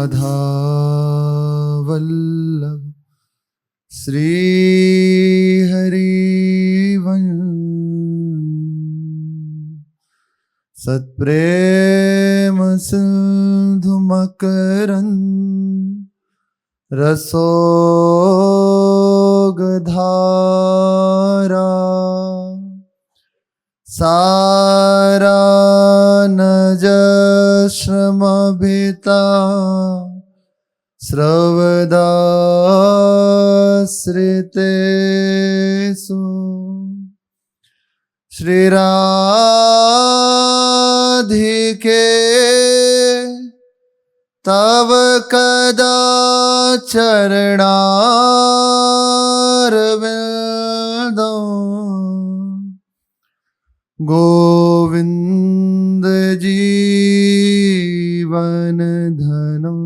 राधा वल्लभ श्री हरिवंश सत्प्रेम सिंधु मकरंद रसोगधारा सारानज श्रमभिता श्रवदाश्रितेषु श्रीराधिके तव कदा चरणारविंदो गोविंद जीवन धनो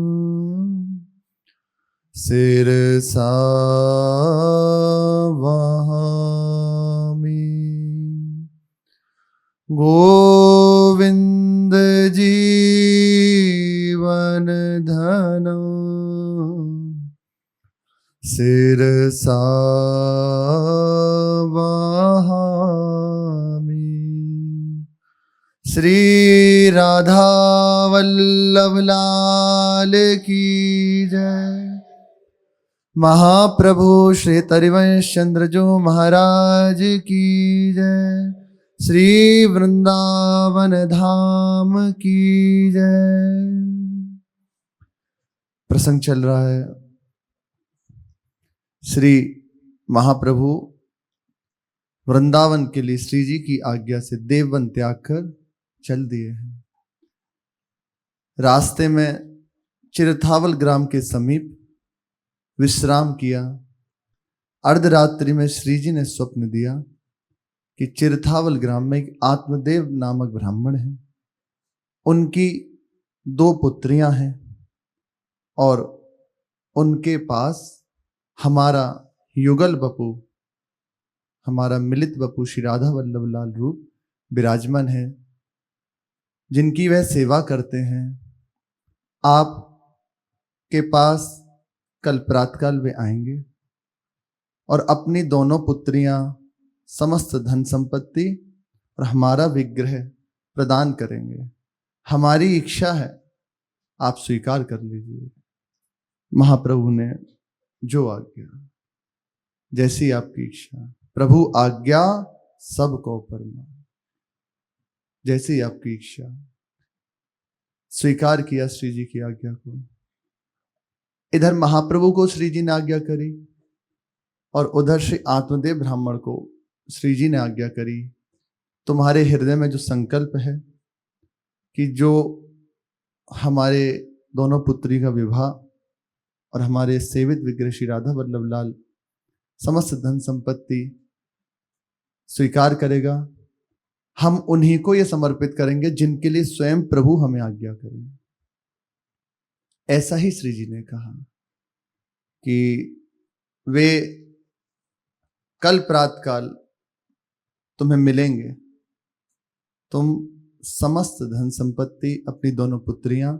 सिरसा वहामि गोविंद जीवन धनो सिरसा वहामि। श्री राधा वल्लभ लाल की जय। महाप्रभु श्री तरिवंश चंद्र जो महाराज की जय। श्री वृंदावन धाम की जय। प्रसंग चल रहा है, श्री महाप्रभु वृंदावन के लिए श्री जी की आज्ञा से देववन त्याग कर चल दिए हैं। रास्ते में चिरथावल ग्राम के समीप विश्राम किया। अर्धरात्रि में श्री जी ने स्वप्न दिया कि चिरथावल ग्राम में एक आत्मदेव नामक ब्राह्मण है, उनकी 2 पुत्रियां हैं और उनके पास हमारा युगल बपू, हमारा मिलित बपू श्री राधा वल्लभ लाल रूप विराजमान है, जिनकी वह सेवा करते हैं। आप के पास कल प्रातःकाल वे आएंगे और अपनी दोनों पुत्रियां, समस्त धन संपत्ति और हमारा विग्रह प्रदान करेंगे। हमारी इच्छा है, आप स्वीकार कर लीजिए। महाप्रभु ने जो आज्ञा, जैसी आपकी इच्छा। प्रभु आज्ञा सबको परमार, जैसी आपकी इच्छा। स्वीकार किया श्री जी की आज्ञा को। इधर महाप्रभु को श्री जी ने आज्ञा करी और उधर श्री आत्मदेव ब्राह्मण को श्री जी ने आज्ञा करी। तुम्हारे हृदय में जो संकल्प है कि जो हमारे दोनों पुत्री का विवाह और हमारे सेवित विग्रह श्री राधा वल्लभ लाल समस्त धन संपत्ति स्वीकार करेगा, हम उन्हीं को यह समर्पित करेंगे जिनके लिए स्वयं प्रभु हमें आज्ञा करें। ऐसा ही श्री जी ने कहा कि वे कल प्रातःकाल तुम्हें मिलेंगे। तुम समस्त धन संपत्ति, अपनी दोनों पुत्रियां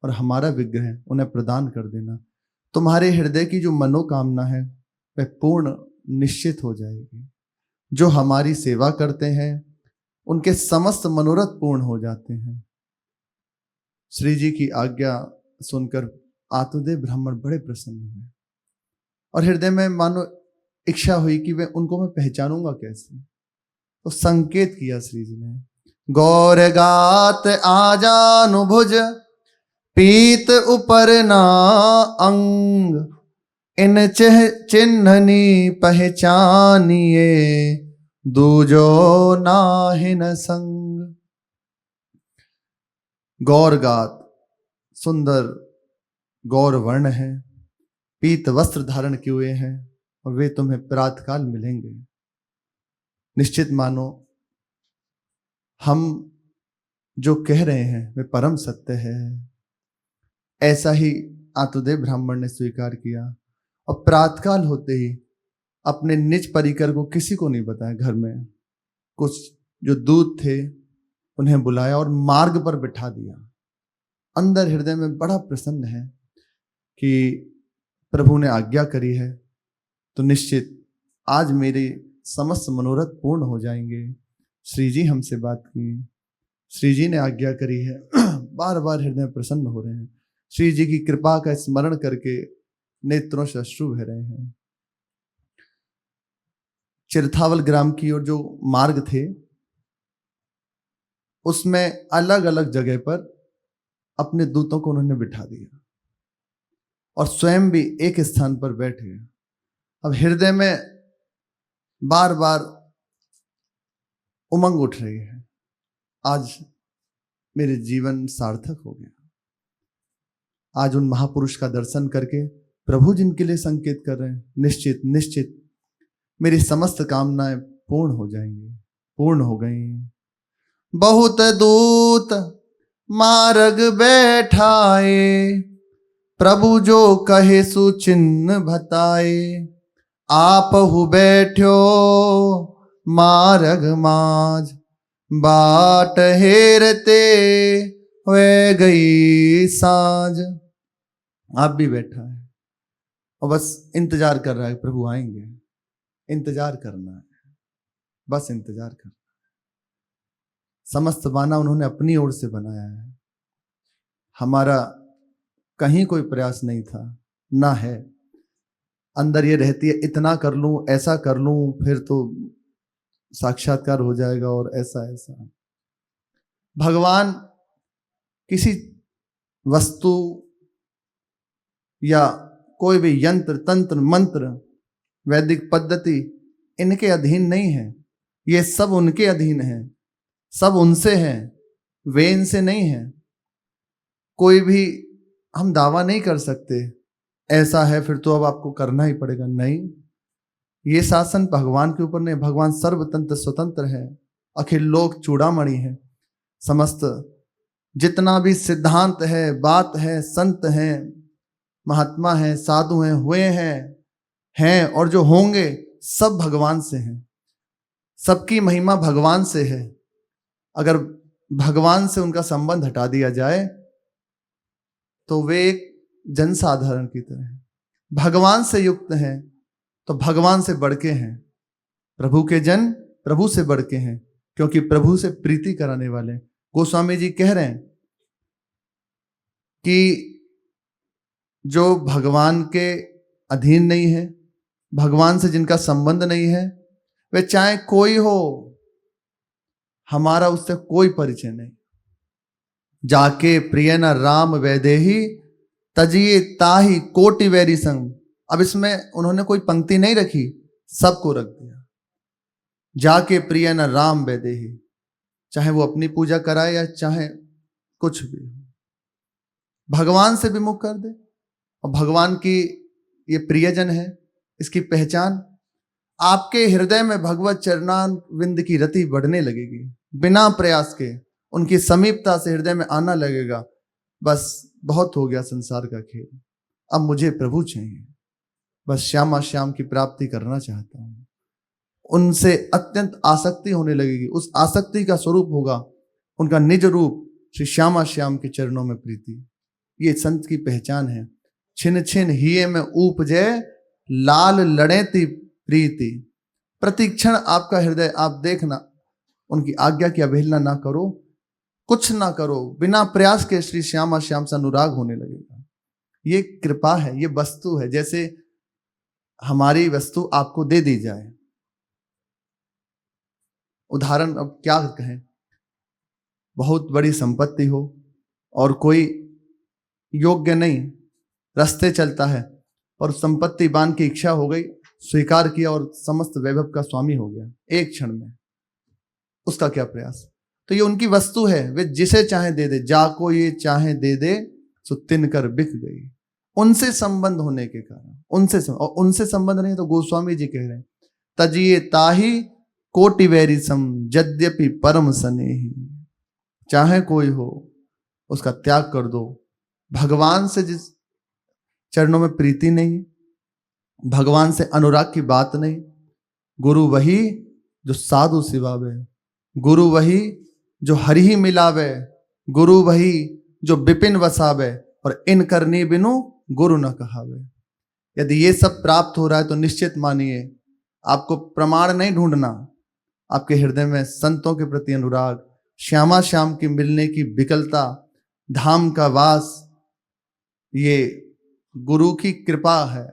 और हमारा विग्रह उन्हें प्रदान कर देना। तुम्हारे हृदय की जो मनोकामना है वह पूर्ण निश्चित हो जाएगी। जो हमारी सेवा करते हैं उनके समस्त मनोरथ पूर्ण हो जाते हैं। श्री जी की आज्ञा सुनकर आत्मदेव ब्राह्मण बड़े प्रसन्न हुए और हृदय में मानो इच्छा हुई कि वे उनको मैं पहचानूंगा कैसे। तो संकेत किया श्री जी ने, गौर गात आजानुभुज पीत उपर ना अंग, इन चिन्हनी पहचानिए दूजो नाहिन संग। गौरगात सुंदर गौर वर्ण है, पीत वस्त्र धारण किए हुए हैं और वे तुम्हें प्रातःकाल मिलेंगे। निश्चित मानो हम जो कह रहे हैं वे परम सत्य है। ऐसा ही आत्मदेव ब्राह्मण ने स्वीकार किया और प्रातःकाल होते ही अपने निज परिकर को किसी को नहीं बताया। घर में कुछ जो दूत थे उन्हें बुलाया और मार्ग पर बिठा दिया। अंदर हृदय में बड़ा प्रसन्न है कि प्रभु ने आज्ञा करी है तो निश्चित आज मेरे समस्त मनोरथ पूर्ण हो जाएंगे। श्री जी हमसे बात की, श्री जी ने आज्ञा करी है, बार बार हृदय प्रसन्न हो रहे हैं। श्री जी की कृपा का स्मरण करके नेत्रों से अश्रु बह रहे हैं। चिरथावल ग्राम की ओर जो मार्ग थे उसमें अलग अलग जगह पर अपने दूतों को उन्होंने बिठा दिया और स्वयं भी एक स्थान पर बैठे। अब हृदय में बार बार उमंग उठ रही है, आज मेरे जीवन सार्थक हो गया। आज उन महापुरुष का दर्शन करके प्रभु जिनके लिए संकेत कर रहे हैं, निश्चित निश्चित मेरी समस्त कामनाएं पूर्ण हो जाएंगी, पूर्ण हो गई। बहुत दूत मार्ग बैठाए, प्रभु जो कहे सुचिन्ह बताए। आप हु बैठ्यो मार्ग माज, बाट हेरते वे गई साँझ। आप भी बैठा है और बस इंतजार कर रहा है, प्रभु आएंगे। इंतजार करना है, बस इंतजार करना। समस्त बाना उन्होंने अपनी ओर से बनाया है, हमारा कहीं कोई प्रयास नहीं था, ना है। अंदर ये रहती है इतना कर लूं, ऐसा कर लूं, फिर तो साक्षात्कार हो जाएगा और ऐसा ऐसा। भगवान किसी वस्तु या कोई भी यंत्र तंत्र मंत्र वैदिक पद्धति इनके अधीन नहीं है, ये सब उनके अधीन है, सब उनसे है, वे इनसे नहीं है। कोई भी हम दावा नहीं कर सकते ऐसा है फिर तो अब आपको करना ही पड़ेगा, नहीं। ये शासन भगवान के ऊपर नहीं, भगवान सर्वतंत्र स्वतंत्र है, अखिल लोक चूड़ामणि है। समस्त जितना भी सिद्धांत है, बात है, संत हैं, महात्मा हैं, साधु हैं, हुए हैं और जो होंगे सब भगवान से हैं। सबकी महिमा भगवान से है। अगर भगवान से उनका संबंध हटा दिया जाए तो वे एक जनसाधारण की तरह हैं। भगवान से युक्त हैं तो भगवान से बढ़ के हैं। प्रभु के जन प्रभु से बढ़ के हैं, क्योंकि प्रभु से प्रीति कराने वाले। गोस्वामी जी कह रहे हैं कि जो भगवान के अधीन नहीं है, भगवान से जिनका संबंध नहीं है, वे चाहे कोई हो, हमारा उससे कोई परिचय नहीं। जाके प्रिय न राम वैदेही, तजिए ताही कोटि वैरी संग। अब इसमें उन्होंने कोई पंक्ति नहीं रखी, सबको रख दिया। जाके प्रिय न राम वैदेही, चाहे वो अपनी पूजा कराए या चाहे कुछ भी, भगवान से विमुख कर दे। और भगवान की ये प्रियजन है, इसकी पहचान आपके हृदय में भगवत चरणारविंद की रति बढ़ने लगेगी। बिना प्रयास के उनकी समीपता से हृदय में आना लगेगा। बस बहुत हो गया संसार का खेल, अब मुझे प्रभु चाहिए, बस श्यामा श्याम की प्राप्ति करना चाहता हूं। उनसे अत्यंत आसक्ति होने लगेगी। उस आसक्ति का स्वरूप होगा उनका निज रूप, श्री श्यामा श्याम के चरणों में प्रीति। ये संत की पहचान है। छिन छिन हिये में उपजे, लाल लड़ेती प्रीति। प्रतिक्षण आपका हृदय, आप देखना, उनकी आज्ञा की अवहेलना ना करो, कुछ ना करो, बिना प्रयास के श्री श्यामा श्याम से अनुराग होने लगेगा। ये कृपा है, ये वस्तु है। जैसे हमारी वस्तु आपको दे दी जाए, उदाहरण अब क्या कहें, बहुत बड़ी संपत्ति हो और कोई योग्य नहीं रास्ते चलता है और संपत्ति बांध की इच्छा हो गई, स्वीकार किया और समस्त वैभव का स्वामी हो गया एक क्षण में, उसका क्या प्रयास। तो ये उनकी वस्तु है, वे जिसे चाहे दे दे। जाको ये चाहे दे दे, सो तिन कर बिक गई। उनसे संबंध होने के कारण, और उनसे संबंध नहीं तो गोस्वामी जी कह रहे हैं, तजिए ताही कोटि वैरी सम, यद्यपि परम स्नेही। चाहे कोई हो, उसका त्याग कर दो। भगवान से जिस चरणों में प्रीति नहीं, भगवान से अनुराग की बात नहीं, गुरु वही जो साधु सिवावे, गुरु वही जो हरि ही मिलावे, गुरु वही जो विपिन वसावे, और इन करनी बिनु गुरु न कहावे। यदि ये सब प्राप्त हो रहा है तो निश्चित मानिए आपको प्रमाण नहीं ढूंढना, आपके हृदय में संतों के प्रति अनुराग, श्यामा श्याम की मिलने की विकलता, धाम का वास, ये गुरु की कृपा है,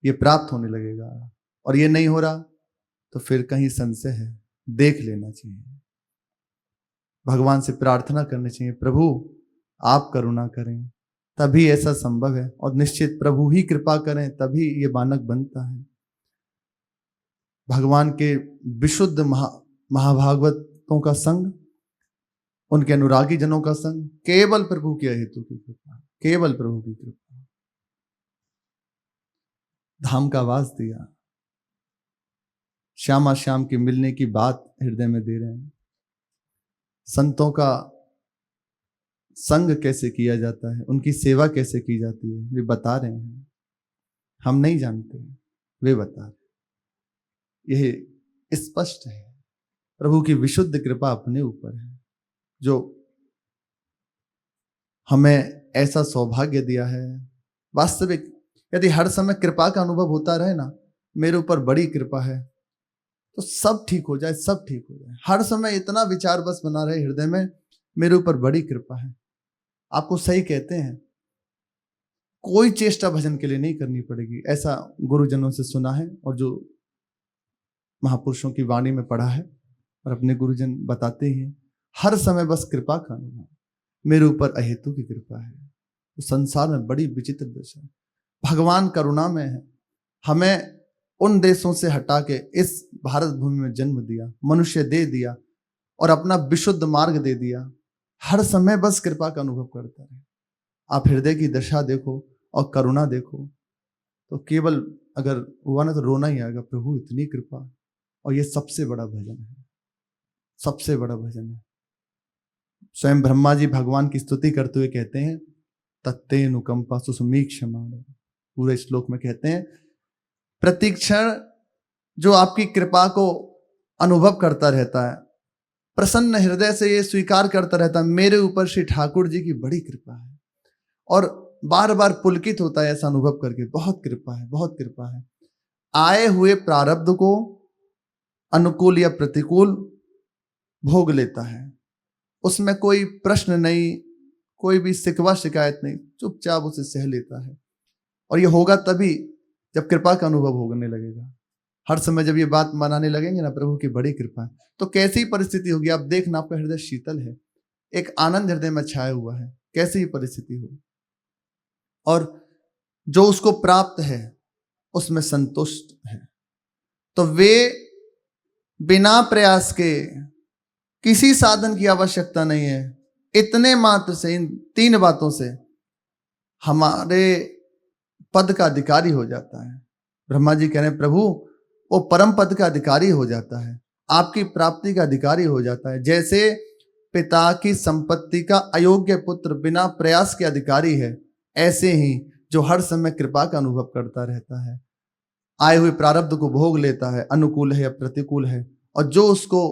ये प्राप्त होने लगेगा। और ये नहीं हो रहा तो फिर कहीं संशय है, देख लेना चाहिए, भगवान से प्रार्थना करनी चाहिए, प्रभु आप करुणा करें, तभी ऐसा संभव है। और निश्चित प्रभु ही कृपा करें तभी ये बालक बनता है। भगवान के विशुद्ध महाभागवतों का संग, उनके अनुरागी जनों का संग, केवल प्रभु के हेतु की कृपा, केवल प्रभु की कृपा। धाम का वास दिया, श्यामा श्याम के मिलने की बात हृदय में दे रहे हैं, संतों का संग कैसे किया जाता है, उनकी सेवा कैसे की जाती है, वे बता रहे हैं। हम नहीं जानते, वे बता रहे। यह स्पष्ट है, प्रभु की विशुद्ध कृपा अपने ऊपर है, जो हमें ऐसा सौभाग्य दिया है। वास्तविक यदि हर समय कृपा का अनुभव होता रहे ना, मेरे ऊपर बड़ी कृपा है, तो सब ठीक हो जाए, सब ठीक हो जाए। हर समय इतना विचार बस बना रहे हृदय में, मेरे ऊपर बड़ी कृपा है। आपको सही कहते हैं, कोई चेष्टा भजन के लिए नहीं करनी पड़ेगी, ऐसा गुरुजनों से सुना है और जो महापुरुषों की वाणी में पढ़ा है, और अपने गुरुजन बताते ही हैं, हर समय बस कृपा का अनुभव, मेरे ऊपर अहेतु की कृपा है। तो संसार में बड़ी विचित्र दशा है, भगवान करुणा में है, हमें उन देशों से हटा के इस भारत भूमि में जन्म दिया, मनुष्य दे दिया और अपना विशुद्ध मार्ग दे दिया। हर समय बस कृपा का अनुभव करता रहे। आप हृदय की दशा देखो और करुणा देखो, तो केवल अगर हुआ ना तो रोना ही आएगा, प्रभु इतनी कृपा। और ये सबसे बड़ा भजन है, सबसे बड़ा भजन है। स्वयं ब्रह्मा जी भगवान की स्तुति करते हुए कहते हैं, तत्तेनुकंपा सुसमीक्षमाण, पूरे श्लोक में कहते हैं, प्रतिक्षण जो आपकी कृपा को अनुभव करता रहता है, प्रसन्न हृदय से ये स्वीकार करता रहता है, मेरे ऊपर श्री ठाकुर जी की बड़ी कृपा है, और बार बार पुलकित होता है ऐसा अनुभव करके, बहुत कृपा है, बहुत कृपा है। आए हुए प्रारब्ध को अनुकूल या प्रतिकूल भोग लेता है, उसमें कोई प्रश्न नहीं, कोई भी शिकवा शिकायत नहीं, चुपचाप उसे सह लेता है। और ये होगा तभी जब कृपा का अनुभव होने लगेगा। हर समय जब ये बात मनाने लगेंगे ना, प्रभु की बड़ी कृपा है, तो कैसी परिस्थिति होगी आप देखना, आपका हृदय शीतल है, एक आनंद हृदय में छाया हुआ है, कैसी ही परिस्थिति हो, और जो उसको प्राप्त है उसमें संतुष्ट है। तो वे बिना प्रयास के, किसी साधन की आवश्यकता नहीं है, इतने मात्र से, इन 3 बातों से हमारे पद का अधिकारी हो जाता है। ब्रह्मा जी कह रहे हैं, प्रभु वो परम पद का अधिकारी हो जाता है, आपकी प्राप्ति का अधिकारी हो जाता है। जैसे पिता की संपत्ति का अयोग्य पुत्र बिना प्रयास के अधिकारी है, ऐसे ही जो हर समय कृपा का अनुभव करता रहता है, आए हुए प्रारब्ध को भोग लेता है, अनुकूल है या प्रतिकूल है, और जो उसको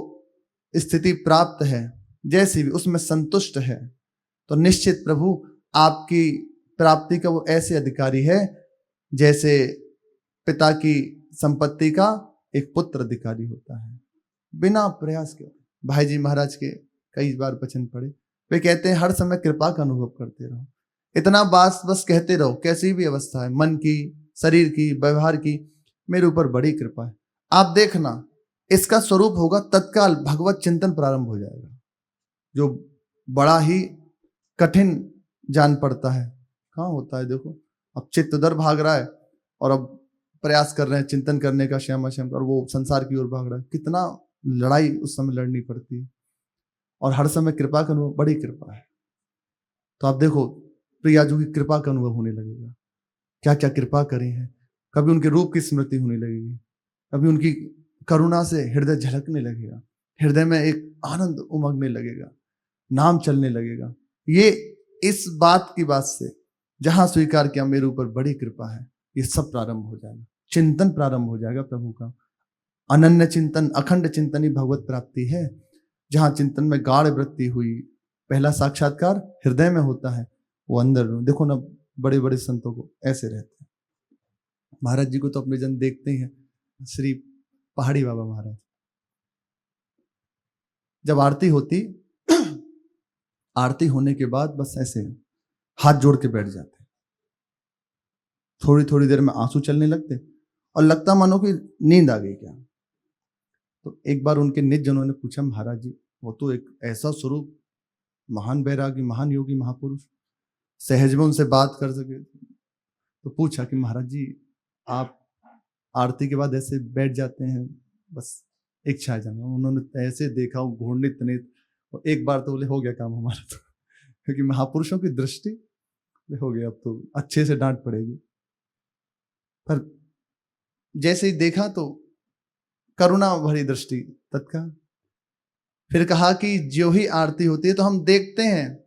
स्थिति प्राप्त है जैसी भी, उसमें संतुष्ट है, तो निश्चित प्रभु आपकी प्राप्ति का वो ऐसे अधिकारी है जैसे पिता की संपत्ति का एक पुत्र अधिकारी होता है, बिना प्रयास के। भाई जी महाराज के कई बार वचन पढ़े, वे कहते हैं हर समय कृपा का अनुभव करते रहो, इतना बस कहते रहो, कैसी भी अवस्था है, मन की, शरीर की, व्यवहार की, मेरे ऊपर बड़ी कृपा है। आप देखना, इसका स्वरूप होगा तत्काल भगवत चिंतन प्रारंभ हो जाएगा, जो बड़ा ही कठिन जान पड़ता है। कहाँ होता है, देखो अब चित्त उधर भाग रहा है और अब प्रयास कर रहे हैं चिंतन करने का, श्यामा श्याम, और वो संसार की ओर भाग रहा है, कितना लड़ाई उस समय लड़नी पड़ती है। और हर समय कृपा का अनुभव, बड़ी कृपा है। तो आप देखो प्रियाजू की कृपा का अनुभव होने लगेगा, क्या क्या कृपा करी है। कभी उनके रूप की स्मृति होने लगेगी, कभी उनकी करुणा से हृदय झलकने लगेगा, हृदय में एक आनंद उमगने लगेगा, नाम चलने लगेगा। ये इस बात की बात से जहां स्वीकार किया मेरे ऊपर बड़ी कृपा है, ये सब प्रारंभ हो जाएगा, चिंतन प्रारंभ हो जाएगा प्रभु का। अनन्य चिंतन, अखंड चिंतन ही भगवत प्राप्ति है। जहां चिंतन में गाढ़ वृत्ति हुई, पहला साक्षात्कार हृदय में होता है, वो अंदर देखो ना, बड़े बड़े संतों को ऐसे रहते हैं। महाराज जी को तो अपने जन देखते ही हैं, श्री पहाड़ी बाबा महाराज जब आरती होती, आरती होने के बाद बस ऐसे हाथ जोड़ के बैठ जाते, थोड़ी थोड़ी देर में आंसू चलने लगते और लगता मानो कि नींद आ गई क्या। तो एक बार उनके निज जनों ने पूछा, महाराज जी वो तो एक ऐसा स्वरूप, महान बैरागी, महान योगी, महापुरुष, सहज में उनसे बात कर सके। तो पूछा कि महाराज जी आप आरती के बाद ऐसे बैठ जाते हैं, बस इच्छा है जाना। उन्होंने ऐसे देखा, घूर्णित तनित, और एक बार तो बोले हो गया काम हमारा तो, क्योंकि महापुरुषों की दृष्टि हो गया, अब तो अच्छे से डांट पड़ेगी। पर जैसे ही देखा तो करुणा भरी दृष्टि तत्काल। फिर कहा कि जो ही आरती होती है तो हम देखते हैं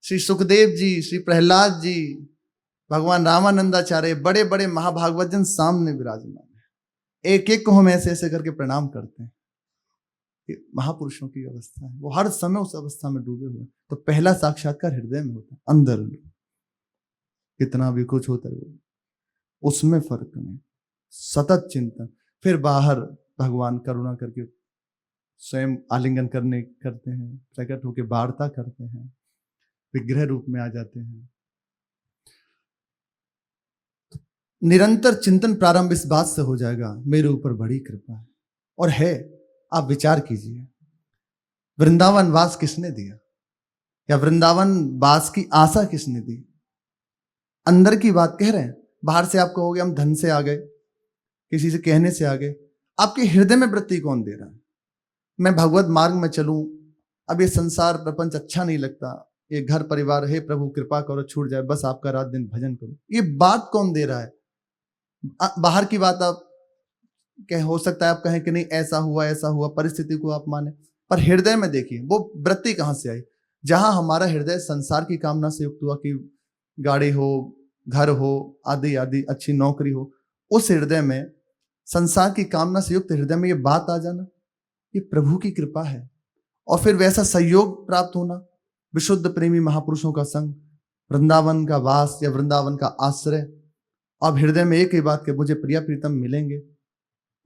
श्री सुखदेव जी, श्री प्रहलाद जी, भगवान रामानंदाचार्य, बड़े बड़े महाभागवत जन सामने विराजमान है। एक एक को हम ऐसे ऐसे करके प्रणाम करते हैं। ये महापुरुषों की अवस्था है, वो हर समय उस अवस्था में डूबे हुए। तो पहला साक्षात्कार हृदय में होता है, अंदर कितना भी कुछ होता है उसमें फर्क नहीं, सतत चिंतन। फिर बाहर भगवान करुणा करके स्वयं आलिंगन करते हैं, प्रकट होकर वार्ता करते हैं, विग्रह रूप में आ जाते हैं। निरंतर चिंतन प्रारंभ इस बात से हो जाएगा, मेरे ऊपर बड़ी कृपा है। और है, आप विचार कीजिए, वृंदावन वास किसने दिया, या वृंदावन वास की आशा किसने दी? अंदर की बात कह रहे हैं। बाहर से आप कहोगे हम धन से आ गए, किसी से कहने से आ गए, आपके हृदय में वृत्ति कौन दे रहा है? मैं भगवत मार्ग में चलूं, अब ये संसार प्रपंच अच्छा नहीं लगता, ये घर परिवार, हे प्रभु कृपा करो छूट जाए, बस आपका रात दिन भजन करो, ये बात कौन दे रहा है? बाहर की बात आप हो सकता है आप कहें कि नहीं ऐसा हुआ, परिस्थिति को आप माने, पर हृदय में देखिए वो वृत्ति कहां से आई। जहां हमारा हृदय संसार की कामना से युक्त हुआ कि गाड़ी हो, घर हो, आदि आदि, अच्छी नौकरी हो, उस हृदय में, संसार की कामना से युक्त हृदय में ये बात आ जाना, ये प्रभु की कृपा है। और फिर वैसा सहयोग प्राप्त होना, विशुद्ध प्रेमी महापुरुषों का संग, वृंदावन का वास या वृंदावन का आश्रय, अब हृदय में एक ही बात के मुझे प्रिया प्रीतम मिलेंगे।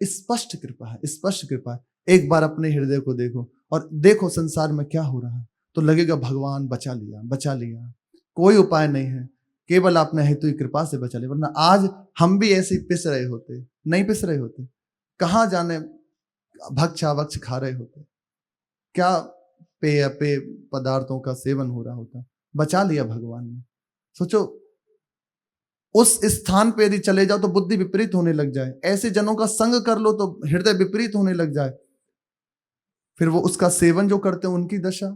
स्पष्ट कृपा है, स्पष्ट कृपा है। एक बार अपने हृदय को देखो और देखो संसार में क्या हो रहा है, तो लगेगा भगवान बचा लिया, बचा लिया, कोई उपाय नहीं है, केवल आपने हेतु की कृपा से बचा लिया। वरना आज हम भी ऐसे ही पिस रहे होते, नहीं पिस रहे होते, कहां जाने भक्षा वक्ष खा रहे होते, क्या पेय पदार्थों का सेवन हो रहा होता, बचा लिया भगवान ने। सोचो उस स्थान पे यदि चले जाओ तो बुद्धि विपरीत होने लग जाए, ऐसे जनों का संग कर लो तो हृदय विपरीत होने लग जाए, फिर वो उसका सेवन जो करते हैं उनकी दशा।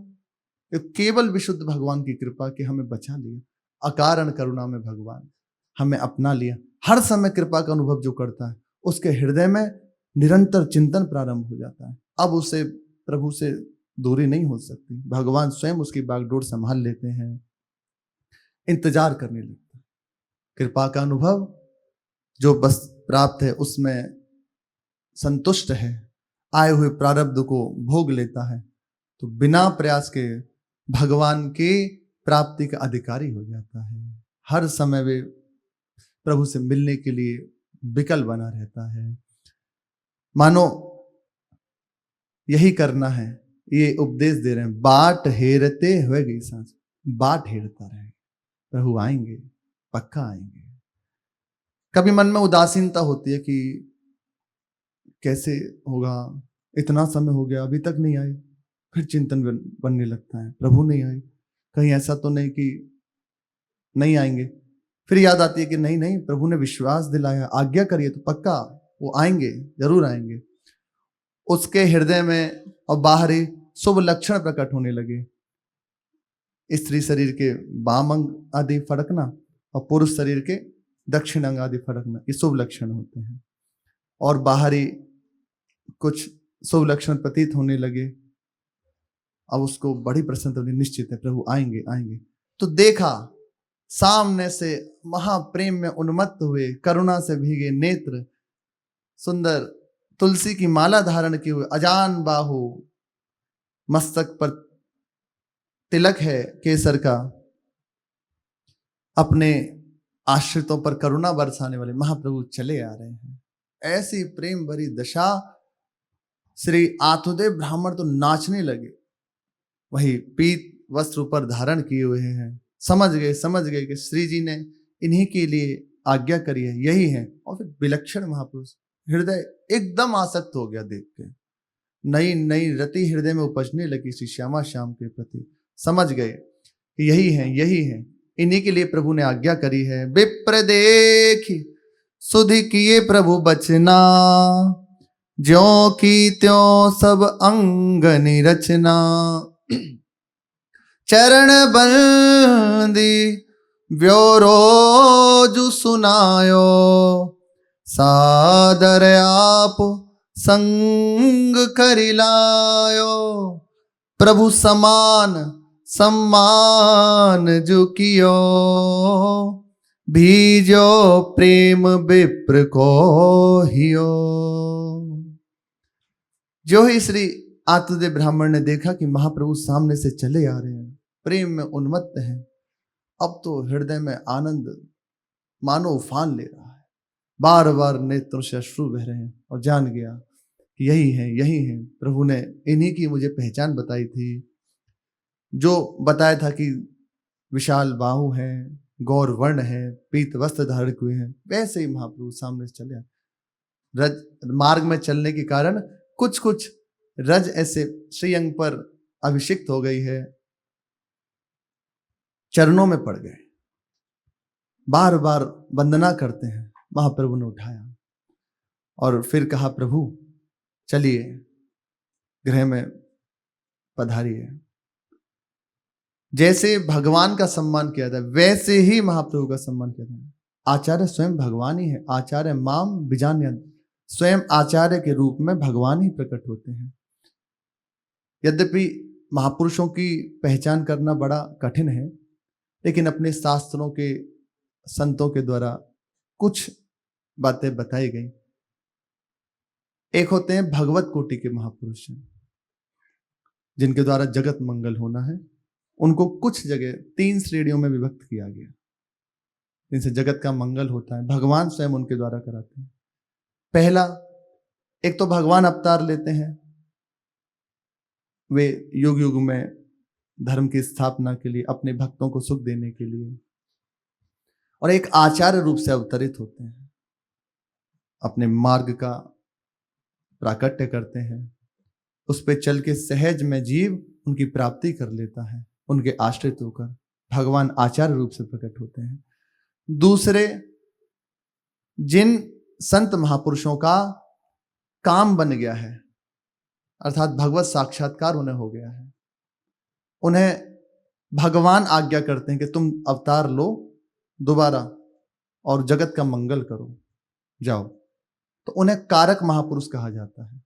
केवल विशुद्ध भगवान की कृपा कि हमें बचा लिया, अकारण करुणा में भगवान हमें अपना लिया। हर समय कृपा का अनुभव जो करता है उसके हृदय में निरंतर चिंतन प्रारंभ हो जाता है। अब उसे प्रभु से दूरी नहीं हो सकती, भगवान स्वयं उसकी बागडोर संभाल लेते हैं, इंतजार करने लगते हैं। कृपा का अनुभव जो बस प्राप्त है उसमें संतुष्ट है, आए हुए प्रारब्ध को भोग लेता है, तो बिना प्रयास के भगवान की प्राप्ति का अधिकारी हो जाता है। हर समय वे प्रभु से मिलने के लिए विकल बना रहता है। मानो यही करना है, ये उपदेश दे रहे हैं, बाट हेरते हुए गई सांस, बाट हेरता रहे, प्रभु आएंगे, पक्का आएंगे। कभी मन में उदासीनता होती है कि कैसे होगा, इतना समय हो गया अभी तक नहीं आए, फिर चिंतन बनने लगता है, प्रभु नहीं आए, कहीं ऐसा तो नहीं कि नहीं आएंगे। फिर याद आती है कि नहीं नहीं, प्रभु ने विश्वास दिलाया, आज्ञा करिए तो पक्का वो आएंगे, जरूर आएंगे। उसके हृदय में और बाहरी शुभ लक्षण प्रकट होने लगे, स्त्री शरीर के वाम अंग आदि फड़कना और पुरुष शरीर के दक्षिण अंग आदि फड़कना, ये शुभ लक्षण होते हैं। और बाहरी कुछ शुभ लक्षण प्रतीत होने लगे, अब उसको बड़ी प्रसन्नता होनी, निश्चित है प्रभु आएंगे आएंगे। तो देखा सामने से महाप्रेम में उन्मत्त हुए, करुणा से भीगे नेत्र, सुंदर तुलसी की माला धारण किए हुए, अजान बाहु, मस्तक पर तिलक है केसर का, अपने आश्रितों पर करुणा बरसाने वाले महाप्रभु चले आ रहे हैं। ऐसी प्रेम भरी दशा, श्री आत्मदेव ब्राह्मण तो नाचने लगे, वही पीत वस्त्र ऊपर धारण किए हुए हैं। समझ गए कि श्री जी ने इन्हीं के लिए आज्ञा करी है, यही है। और फिर विलक्षण महापुरुष, हृदय एकदम आसक्त हो गया देख के, नई नई रति हृदय में उपजने लगी श्री श्यामा श्याम के प्रति। समझ गए कि यही है, इन्हीं के लिए प्रभु ने आज्ञा करी है। विप्र देखी सुधि किए प्रभु बचना, ज्यों की त्यों सब अंग निरचना। चरण बंदी ब्योरो जु सुनायो, सादर आप संग करिलायो। प्रभु समान सम्मान जो कियो, भीजो प्रेम विप्र को हियो। जो ही श्री आत्मदेव ब्राह्मण ने देखा कि महाप्रभु सामने से चले आ रहे हैं, प्रेम में उन्मत्त हैं, अब तो हृदय में आनंद मानो उफान ले रहा है, बार बार नेत्रों से अश्रु बह रहे हैं, और जान गया कि यही है। प्रभु ने इन्हीं की मुझे पहचान बताई थी, जो बताया था कि विशाल बाहु हैं, गौर वर्ण है, पीत वस्त्र धारण हुए हैं, वैसे ही महाप्रभु सामने से चले। रज मार्ग में चलने के कारण कुछ रज ऐसे श्रीअंग पर अभिषिक्त हो गई है, चरणों में पड़ गए, बार बार वंदना करते हैं। महाप्रभु ने उठाया और फिर कहा, प्रभु चलिए गृह में पधारिए। जैसे भगवान का सम्मान किया था वैसे ही महाप्रभु का सम्मान किया था। आचार्य स्वयं भगवान ही है, आचार्य माम विजान्यत, स्वयं आचार्य के रूप में भगवान ही प्रकट होते हैं। यद्यपि महापुरुषों की पहचान करना बड़ा कठिन है, लेकिन अपने शास्त्रों के संतों के द्वारा कुछ बातें बताई गई। एक होते हैं भगवत कोटि के महापुरुष, जिनके द्वारा जगत मंगल होना है। उनको कुछ जगह 3 श्रेणियों में विभक्त किया गया, जिनसे जगत का मंगल होता है, भगवान स्वयं उनके द्वारा कराते हैं। पहला, एक तो भगवान अवतार लेते हैं, वे युग युग में धर्म की स्थापना के लिए, अपने भक्तों को सुख देने के लिए, और एक आचार्य रूप से अवतरित होते हैं, अपने मार्ग का प्राकट्य करते हैं, उस पे चल के सहज में जीव उनकी प्राप्ति कर लेता है, उनके आश्रित होकर भगवान आचार्य रूप से प्रकट होते हैं। दूसरे, जिन संत महापुरुषों का काम बन गया है, अर्थात भगवत साक्षात्कार उन्हें हो गया है, उन्हें भगवान आज्ञा करते हैं कि तुम अवतार लो दोबारा और जगत का मंगल करो, जाओ, तो उन्हें कारक महापुरुष कहा जाता है।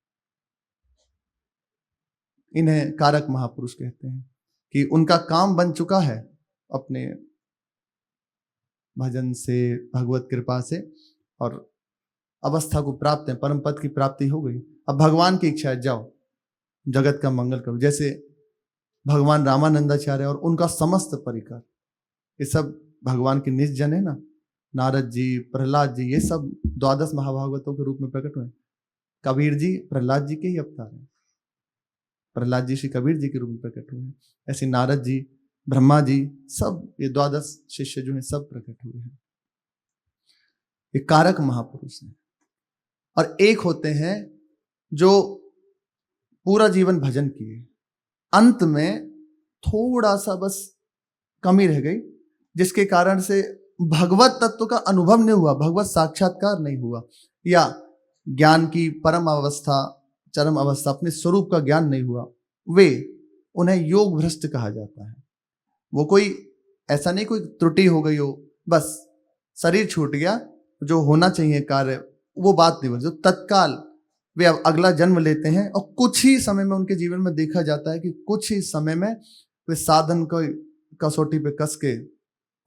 इन्हें कारक महापुरुष कहते हैं कि उनका काम बन चुका है अपने भजन से, भगवत कृपा से, और अवस्था को प्राप्त है, परम पद की प्राप्ति हो गई। अब भगवान की इच्छा है, जाओ जगत का मंगल करो। जैसे भगवान रामानंदाचार्य और उनका समस्त परिकर, ये सब भगवान के निज जन है ना, नारद जी, प्रहलाद जी, ये सब 12 महाभागवतों के रूप में प्रकट हुए। कबीर जी प्रहलाद जी के ही अवतार हैं, प्रहलाद जी श्री कबीर जी के रूप में प्रकट हुए हैं। ऐसे नारद जी, ब्रह्मा जी, सब ये 12 शिष्य जो हैं सब प्रकट हुए हैं। ये कारक महापुरुष हैं। और एक होते हैं जो पूरा जीवन भजन किए, अंत में थोड़ा सा बस कमी रह गई, जिसके कारण से भगवत तत्व का अनुभव नहीं हुआ, भगवत साक्षात्कार नहीं हुआ, या ज्ञान की परम अवस्था, चरम अवस्था, अपने स्वरूप का ज्ञान नहीं हुआ, वे, उन्हें योग भ्रष्ट कहा जाता है। वो कोई ऐसा नहीं कोई त्रुटि हो गई हो, बस शरीर छूट गया, जो होना चाहिए कार्य वो बात नहीं बनी, जो तत्काल वे अब अगला जन्म लेते हैं, और कुछ ही समय में उनके जीवन में देखा जाता है कि कुछ ही समय में वे साधन को कसौटी पे कस के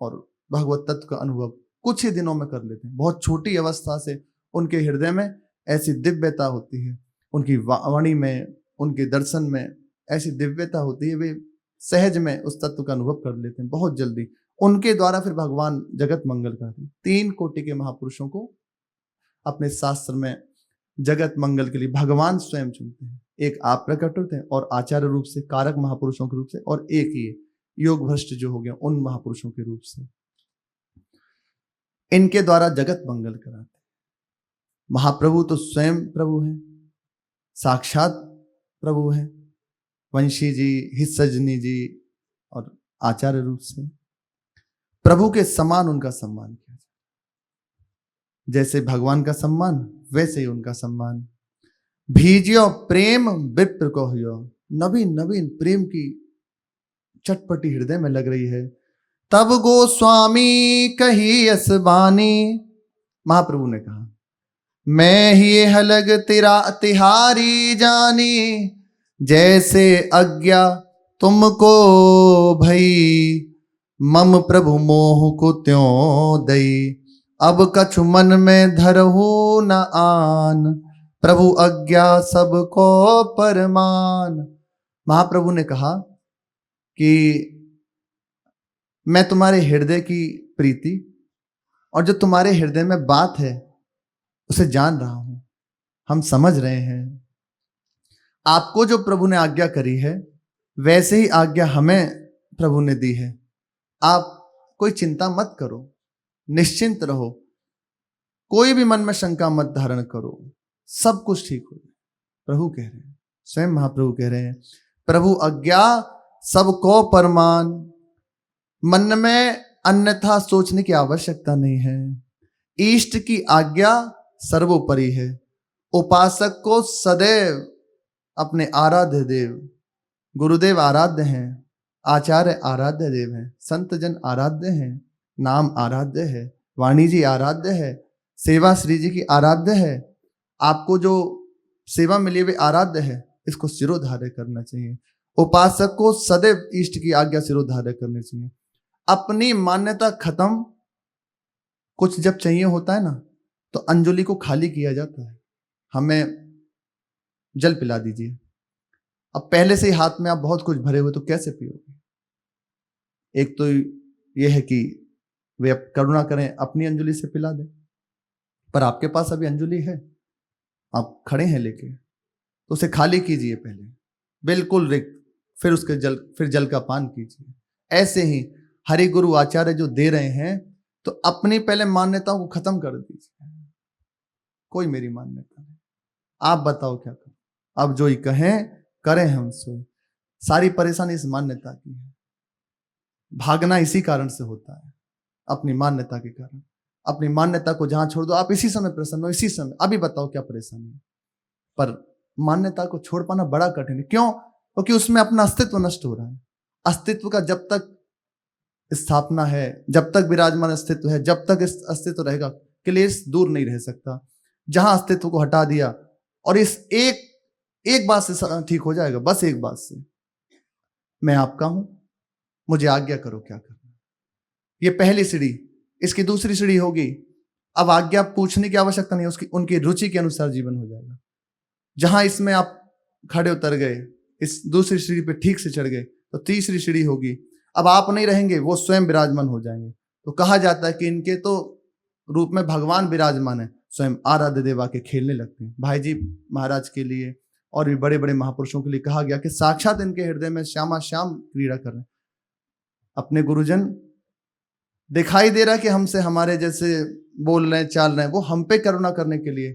और भगवत तत्व का अनुभव कुछ ही दिनों में कर लेते हैं। बहुत छोटी अवस्था से उनके हृदय में ऐसी दिव्यता होती है, उनकी वाणी में, उनके दर्शन में ऐसी दिव्यता होती है, वे सहज में उस तत्व का अनुभव कर लेते हैं बहुत जल्दी। उनके द्वारा फिर भगवान जगत मंगल करते। 3 कोटि के महापुरुषों को अपने शास्त्र में जगत मंगल के लिए भगवान स्वयं चुनते हैं। एक आप प्रकट होते हैं और आचार्य रूप से, कारक महापुरुषों के रूप से, और एक ये योग भ्रष्ट जो हो गया उन महापुरुषों के रूप से। इनके द्वारा जगत मंगल कराते। महाप्रभु तो स्वयं प्रभु हैं, साक्षात प्रभु हैं, वंशी जी, हिस्सजनी जी और आचार्य रूप से प्रभु के समान उनका सम्मान किया जाए। जैसे भगवान का सम्मान वैसे ही उनका सम्मान। भीजियो प्रेम विप्र को हो, नवीन नवीन प्रेम की चटपटी हृदय में लग रही है। तब गोस्वामी कही असबानी, महाप्रभु ने कहा मैं ही हलग तेरा तिहारी जानी, जैसे आज्ञा तुमको भई, मम प्रभु मोह को त्यों दई, अब कछु मन में धरहु न आन, प्रभु आज्ञा सबको परमान। महाप्रभु ने कहा कि मैं तुम्हारे हृदय की प्रीति और जो तुम्हारे हृदय में बात है उसे जान रहा हूं, हम समझ रहे हैं। आपको जो प्रभु ने आज्ञा करी है वैसे ही आज्ञा हमें प्रभु ने दी है। आप कोई चिंता मत करो, निश्चिंत रहो, कोई भी मन में शंका मत धारण करो, सब कुछ ठीक हो जाए। प्रभु कह रहे हैं, स्वयं महाप्रभु कह रहे हैं, प्रभु आज्ञा सबको परमान। मन में अन्यथा सोचने की आवश्यकता नहीं है। इष्ट की आज्ञा सर्वोपरि है। उपासक को सदैव अपने आराध्य देव, गुरुदेव आराध्य हैं, आचार्य आराध्य देव हैं, संत जन आराध्य हैं, नाम आराध्य है, वाणी जी आराध्य है, सेवा श्री जी की आराध्य है। आपको जो सेवा मिली वे आराध्य है, इसको सिरोधार्य करना चाहिए। उपासक को सदैव इष्ट की आज्ञा सिरोधार्य करनी चाहिए। अपनी मान्यता खत्म, कुछ जब चाहिए होता है ना तो अंजलि को खाली किया जाता है, हमें जल पिला दीजिए। अब पहले से ही हाथ में आप बहुत कुछ भरे हुए तो कैसे पियोगे? एक तो यह है कि वे करुणा करें, अपनी अंजलि से पिला दें, पर आपके पास अभी अंजलि है, आप खड़े हैं लेके, तो उसे खाली कीजिए पहले, बिल्कुल रिक्त, फिर जल का पान कीजिए। ऐसे ही हरि गुरु आचार्य जो दे रहे हैं तो अपनी पहले मान्यताओं को खत्म कर दीजिए। कोई मेरी मान्यता नहीं, आप बताओ क्या करें। अब जो ही कहें करें हम सोए। सारी परेशानी इस मान्यता की है। भागना इसी कारण से होता है, अपनी मान्यता के कारण। अपनी मान्यता को जहां छोड़ दो, आप इसी समय प्रसन्न हो, इसी समय। अभी बताओ क्या परेशानी है। पर मान्यता को छोड़ पाना बड़ा कठिन है। क्यों? क्योंकि उसमें अपना अस्तित्व नष्ट हो रहा है। अस्तित्व का जब तक स्थापना है, जब तक विराजमान अस्तित्व है, जब तक इस अस्तित्व रहेगा, क्लेश दूर नहीं रह सकता। जहां अस्तित्व को हटा दिया, और इस एक बात से ठीक हो जाएगा, बस एक बात से, मैं आपका हूं, मुझे आज्ञा करो क्या करना। ये पहली सीढ़ी। इसकी दूसरी सीढ़ी होगी, अब आज्ञा पूछने की आवश्यकता नहीं, उसकी उनकी रुचि के अनुसार जीवन हो जाएगा। जहां इसमें आप खड़े उतर गए, इस दूसरी सीढ़ी पे ठीक से चढ़ गए, तो तीसरी सीढ़ी होगी। अब आप नहीं रहेंगे, वो स्वयं विराजमान हो जाएंगे। तो कहा जाता है कि इनके तो रूप में भगवान विराजमान है, स्वयं आराध्य देवा के खेलने लगते हैं। भाई जी महाराज के लिए और भी बड़े बड़े महापुरुषों के लिए कहा गया कि साक्षात इनके हृदय में श्यामा श्याम क्रीड़ा कर रहे हैं। अपने गुरुजन दिखाई दे रहा है कि हमसे हमारे जैसे बोल रहे हैं, चाल रहे हैं, वो हम पे करुणा करने के लिए,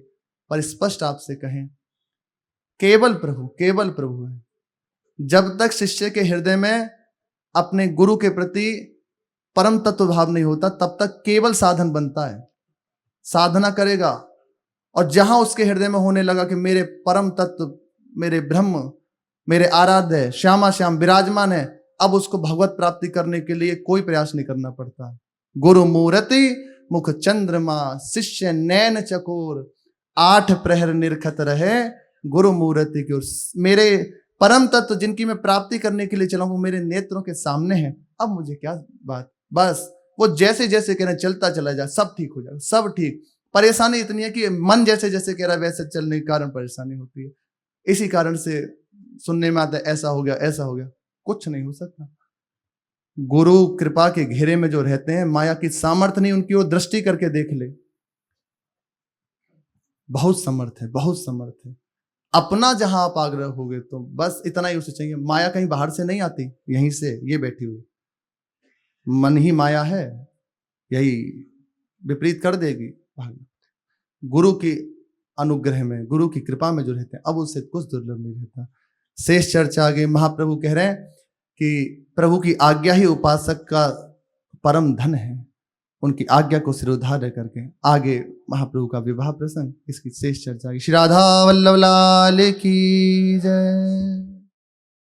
पर स्पष्ट आपसे कहें, केवल प्रभु है। जब तक शिष्य के हृदय में अपने गुरु के प्रति परम तत्व भाव नहीं होता, तब तक केवल साधन बनता है। साधना करेगा, और जहां उसके हृदय में होने लगा कि मेरे परम तत्व, मेरे ब्रह्म, मेरे आराध्य श्यामा श्याम विराजमान है, अब उसको भगवत प्राप्ति करने के लिए कोई प्रयास नहीं करना पड़ता। गुरु मूर्ति मुख चंद्रमा, शिष्य नैन चकोर, 8 प्रहर निरखत रहे गुरु मूर्ति की ओर। मेरे परम तत्व जिनकी मैं प्राप्ति करने के लिए चला हूं, मेरे नेत्रों के सामने है। अब मुझे क्या बात, बस वो जैसे जैसे कह रहे चलता चला जाए, सब ठीक हो जाएगा, सब ठीक। परेशानी इतनी है कि मन जैसे जैसे कह रहा है वैसे चलने के कारण परेशानी होती है। इसी कारण से सुनने में आता है ऐसा हो गया, ऐसा हो गया। कुछ नहीं हो सकता। गुरु कृपा के घेरे में जो रहते हैं, माया की सामर्थ्य नहीं उनकी ओर दृष्टि करके देख ले, बहुत समर्थ है, बहुत समर्थ है। अपना जहां आप आग्रह होगे तो बस इतना ही उसे चाहिए। माया कहीं बाहर से नहीं आती, यहीं से ये बैठी हुई मन ही माया है, यही विपरीत कर देगी। गुरु की अनुग्रह में, गुरु की कृपा में जो रहते हैं, अब उससे कुछ दुर्लभ नहीं रहता। शेष चर्चा आगे महाप्रभु कह रहे हैं कि प्रभु की आज्ञा ही उपासक का परम धन है। उनकी आज्ञा को सिरोधार्य करके आगे महाप्रभु का विवाह प्रसंग, इसकी शेष चर्चा। श्री राधा वल्लभ लाल की जय।